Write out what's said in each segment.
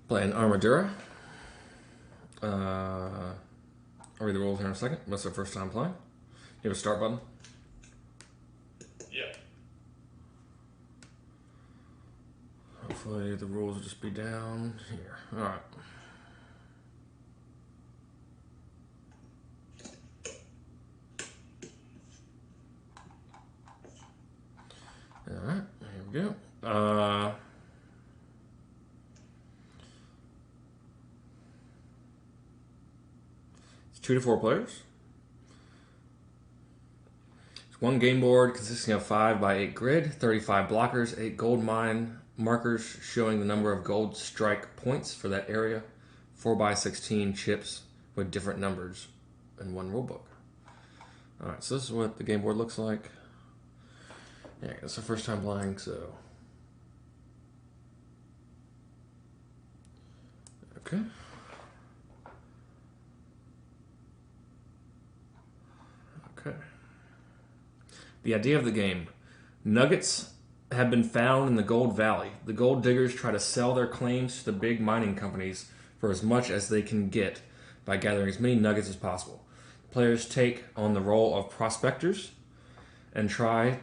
Playing Armadöra. I'll read the rules here in a second. That's our first time playing. You have a start button? Yeah. Hopefully the rules will just be down here. Alright. Alright, here we go. It's 2 to 4 players. It's one game board consisting of 5 by 8 grid, 35 blockers, 8 gold mine markers showing the number of gold strike points for that area, 4 by 16 chips with different numbers, and 1 rulebook. Alright, so this is what the game board looks like. Yeah, it's the first time playing, so. Okay. Okay. The idea of the game. Nuggets have been found in the Gold Valley. The gold diggers try to sell their claims to the big mining companies for as much as they can get by gathering as many nuggets as possible. Players take on the role of prospectors and try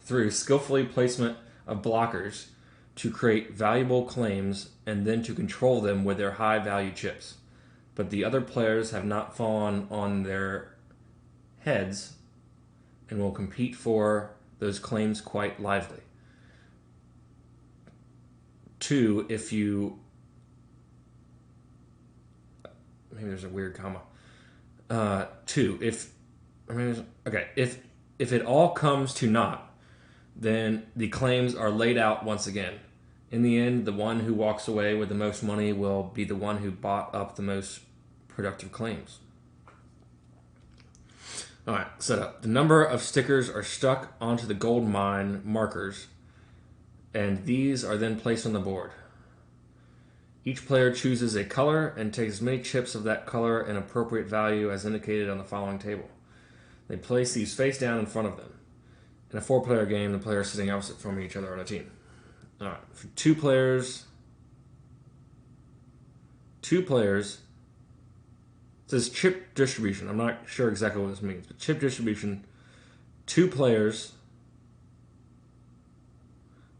through skillfully placement of blockers to create valuable claims and then to control them with their high value chips. But the other players have not fallen on their heads and will compete for those claims quite lively. 2, if you... Maybe there's a weird comma. 2, if... Okay, if it all comes to naught, then the claims are laid out once again. In the end, the one who walks away with the most money will be the one who bought up the most productive claims. Alright, setup. The number of stickers are stuck onto the gold mine markers, and these are then placed on the board. Each player chooses a color and takes as many chips of that color and appropriate value as indicated on the following table. They place these face down in front of them. In a 4-player game, the players sitting opposite from each other on a team. Alright, for 2 players... 2 players... It says chip distribution. I'm not sure exactly what this means, but chip distribution. 2 players...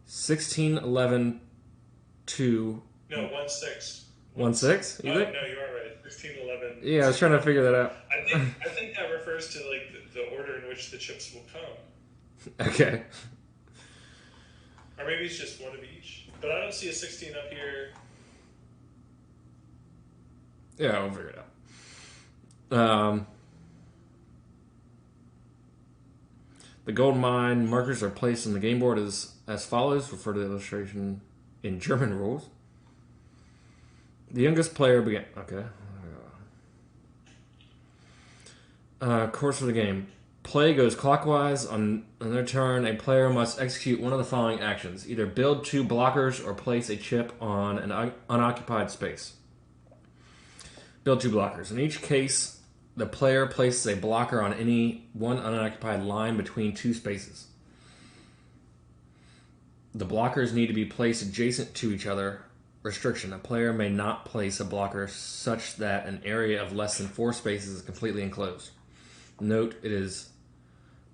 16, 11, 2... No, 1-6. 1-6? You think? No, you are right. 16, 11. Yeah, I was trying to figure that out. I think that refers to like the order in which the chips will come. Okay. Or maybe it's just one of each. But I don't see a 16 up here. Yeah, we'll figure it out. The gold mine markers are placed on the game board as follows. Refer to the illustration in German rules. The youngest player began... Okay. Course of the game. Play goes clockwise. On their turn, a player must execute one of the following actions. Either build 2 blockers or place a chip on an unoccupied space. Build 2 blockers. In each case, the player places a blocker on any one unoccupied line between 2 spaces. The blockers need to be placed adjacent to each other. Restriction. A player may not place a blocker such that an area of less than 4 spaces is completely enclosed. Note, it is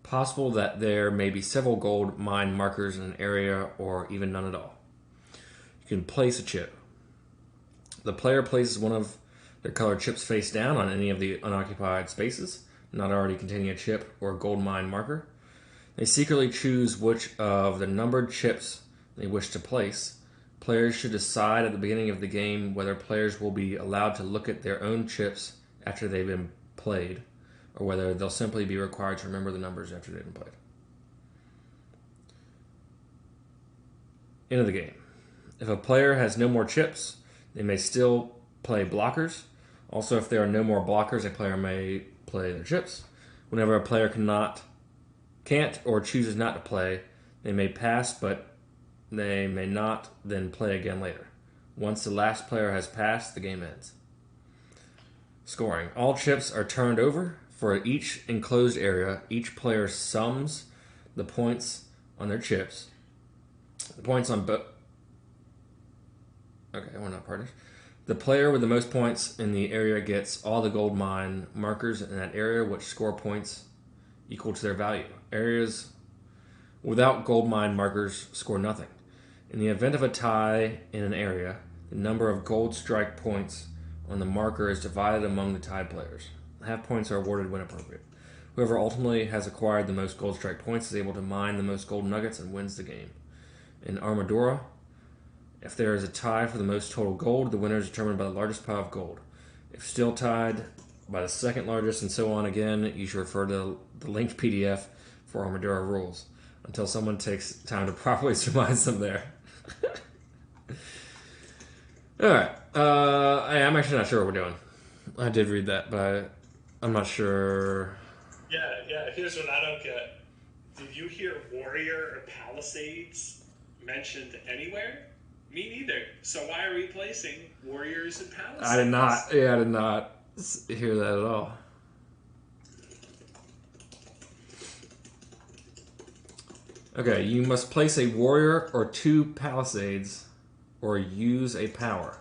possible that there may be several gold mine markers in an area or even none at all. You can place a chip. The player places one of their colored chips face down on any of the unoccupied spaces, not already containing a chip or a gold mine marker. They secretly choose which of the numbered chips they wish to place. Players should decide at the beginning of the game whether players will be allowed to look at their own chips after they've been played, or whether they'll simply be required to remember the numbers after they've been played. End of the game. If a player has no more chips, they may still play blockers. Also, if there are no more blockers, a player may play their chips. Whenever a player can't or chooses not to play, they may pass, but they may not then play again later. Once the last player has passed, the game ends. Scoring. All chips are turned over. For each enclosed area, each player sums the points on their chips. The points on Okay, we're not partners. The player with the most points in the area gets all the gold mine markers in that area, which score points equal to their value. Areas without gold mine markers score nothing. In the event of a tie in an area, the number of gold strike points on the marker is divided among the tied players. Half points are awarded when appropriate. Whoever ultimately has acquired the most gold strike points is able to mine the most gold nuggets and wins the game. In Armadora, if there is a tie for the most total gold, the winner is determined by the largest pile of gold. If still tied, by the second largest, and so on again, you should refer to the linked PDF for Armadöra rules until someone takes time to properly surmise them there. Alright. I'm actually not sure what we're doing. I did read that, but I'm not sure. Yeah, here's what I don't get. Did you hear warrior or palisades mentioned anywhere? Me neither. So why are we placing warriors and palisades? I did not. Yeah, I did not hear that at all. Okay, you must place a warrior or 2 palisades or use a power.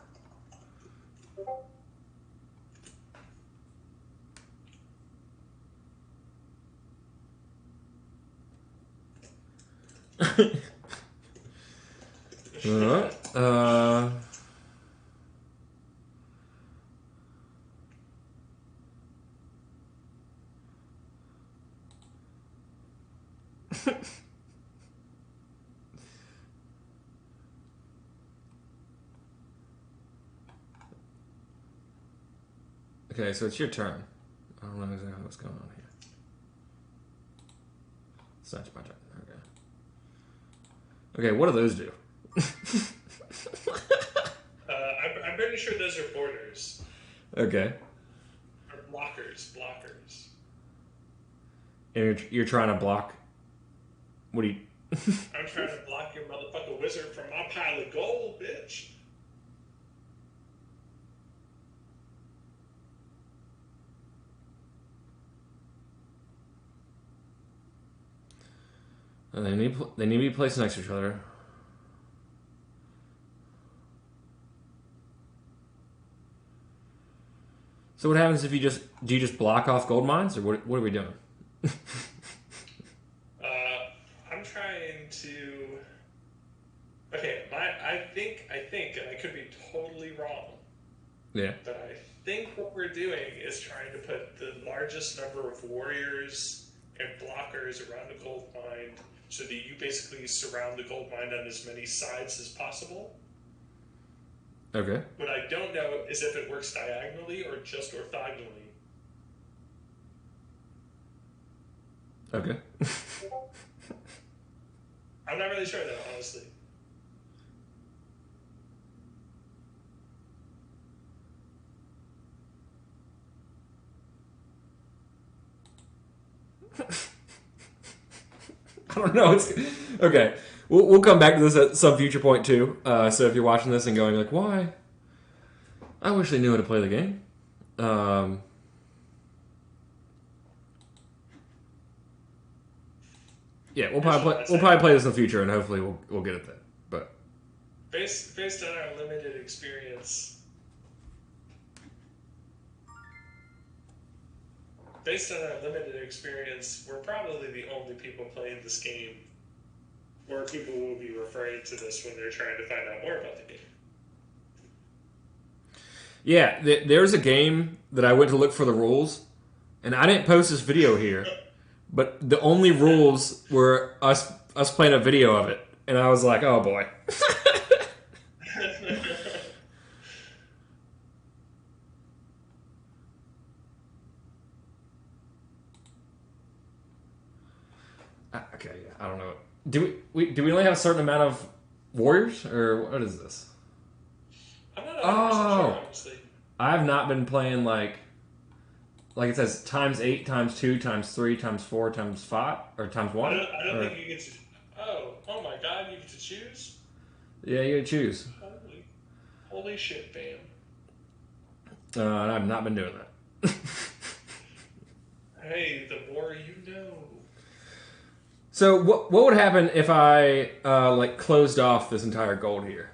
Alright. Okay, so it's your turn. I don't know exactly what's going on here. It's not my turn. Okay, what do those do? I'm pretty sure those are borders. Okay. Or blockers. And you're trying to block. What do you? I'm trying to block your motherfucking wizard from my pile of gold, bitch. They need to be placed next to each other. So what happens if you do you just block off gold mines, or what are we doing? I'm trying to. Okay, I think, and I could be totally wrong. Yeah. But I think what we're doing is trying to put the largest number of warriors and blockers around the gold mine, so that you basically surround the gold mine on as many sides as possible. Okay. What I don't know is if it works diagonally or just orthogonally. Okay. I'm not really sure though, honestly. I don't know. It's okay. We'll come back to this at some future point too. So if you're watching this and going like, "Why? I wish they knew how to play the game." Yeah, we'll probably play this in the future, and hopefully we'll get it then. But based on our limited experience, we're probably the only people playing this game, or people will be referring to this when they're trying to find out more about the game. yeah, there's a game that I went to look for the rules, and I didn't post this video here, but the only rules were us playing a video of it, and I was like, oh boy. Okay, I don't know. Do we only have a certain amount of warriors, or what is this? I'm not 100% sure, honestly. I have not been playing like it says times 8, times 2, times 3, times 4, times 5, or times 1. I don't think you get to. Oh my God! You get to choose. Yeah, you get to choose. Holy shit, fam! And I've not been doing that. Hey, the more you know. So what would happen if I closed off this entire gold here?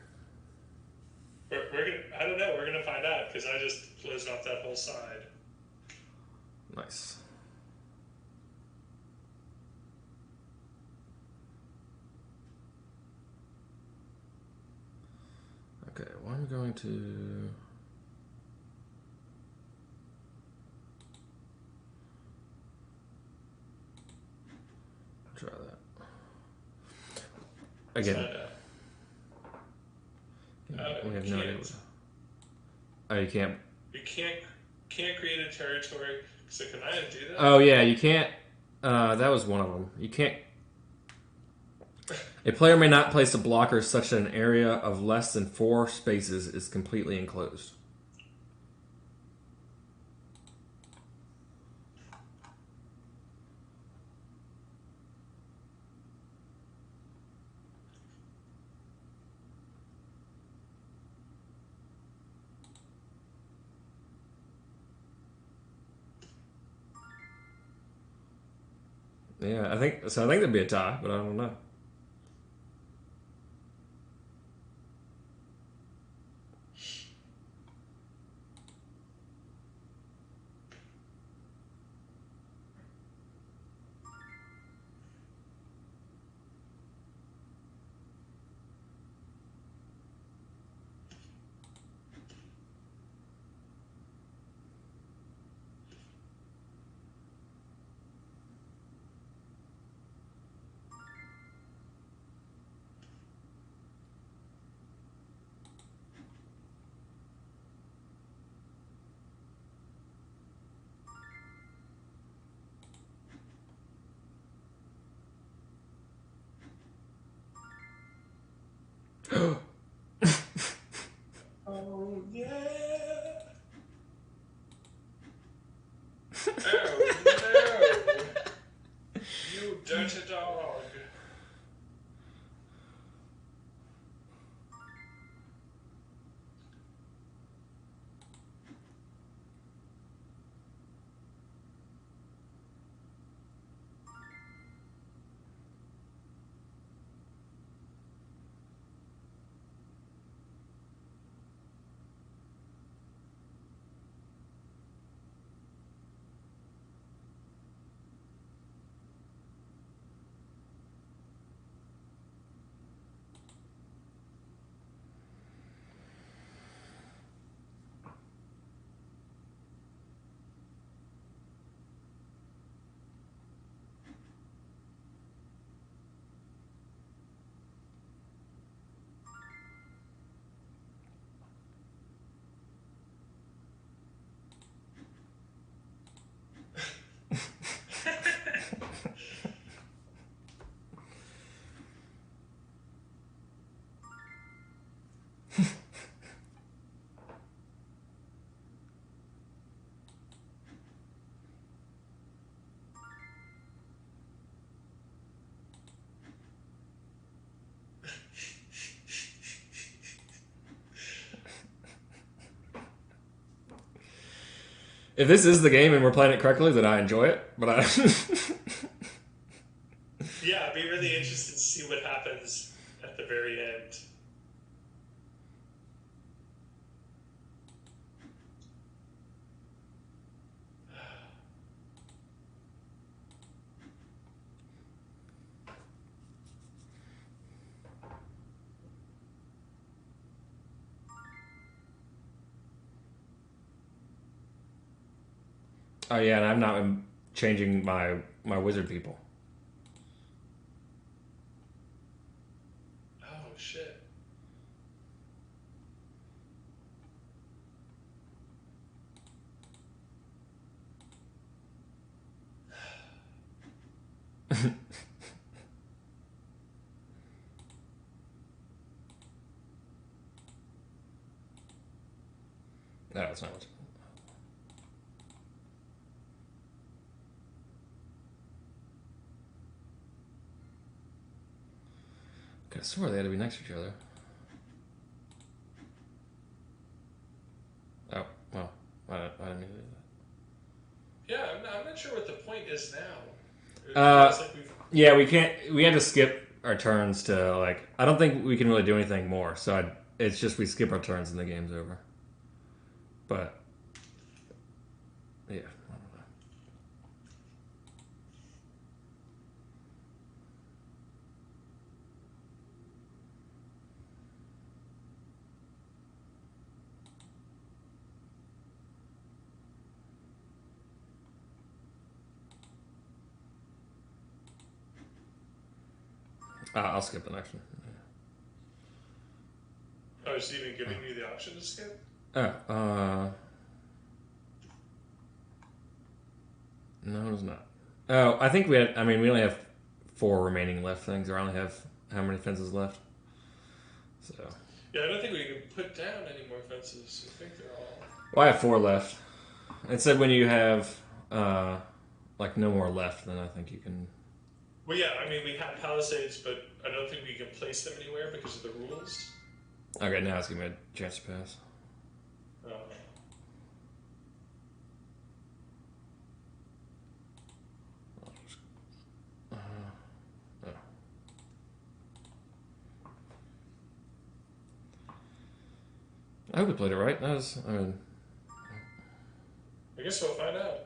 We're gonna. I don't know. We're gonna find out because I just closed off that whole side. Nice. Okay, well, I'm going to... try that. Again. We have no idea. Oh, you can't... You can't create a territory. So can I do that? Oh, yeah, you can't... that was one of them. You can't... A player may not place a blocker such that an area of less than 4 spaces is completely enclosed. Yeah, I think that'd be a tie, but I don't know. Oh yeah! Oh no! You dirty dog! If this is the game and we're playing it correctly, then I enjoy it. But I... Yeah, I'd be really interested to see what happens at the very end. Oh yeah, and I'm not changing my wizard people. Oh shit. No, it's not. I swear they had to be next to each other. Oh, well, I didn't mean to do that. Yeah, I'm not sure what the point is now. Like yeah, we can't. We had to skip our turns to, like... I don't think we can really do anything more, so it's just we skip our turns and the game's over. But yeah, I don't know. I'll skip the next one. Oh, is he even giving you the option to skip? Oh, no, it's not. Oh, I think we had. I mean, we only have 4 remaining left things. Or I only have how many fences left? So. Yeah, I don't think we can put down any more fences. I think they're all. Well, I have 4 left. It said when you have like no more left, then I think you can. Well, yeah, I mean, we have palisades, but I don't think we can place them anywhere because of the rules. Okay, now it's giving me a chance to pass. Oh. I hope we played it right. That was, I mean, I guess we'll find out.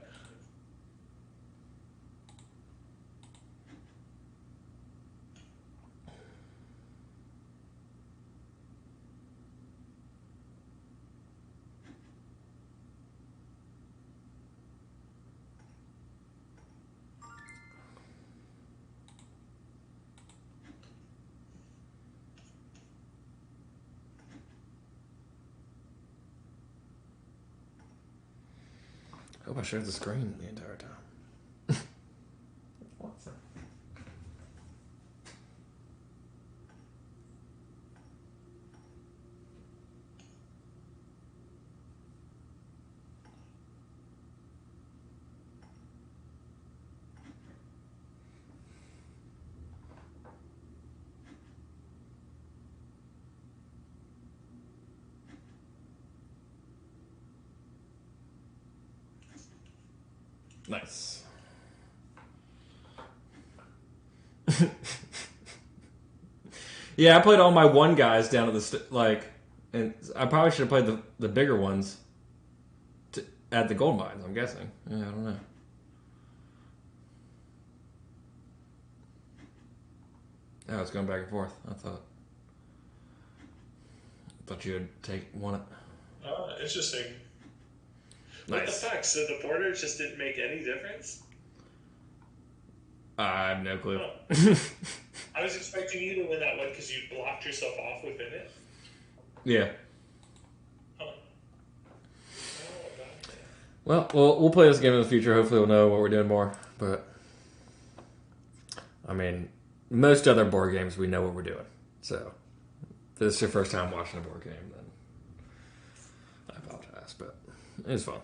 I hope I shared the screen the entire time. What's that? Nice. Yeah, I played all my 1 guys down at the and I probably should have played the bigger ones at the gold mines. I'm guessing. Yeah, I don't know. Oh, it's going back and forth. I thought you would take one. Interesting. Nice. What the fuck? So the border just didn't make any difference? I have no clue. Huh. I was expecting you to win that one because you blocked yourself off within it. Yeah. Huh. Well, we'll play this game in the future. Hopefully, we'll know what we're doing more. But I mean, most other board games we know what we're doing. So if this is your first time watching a board game, then I apologize, but it was fun.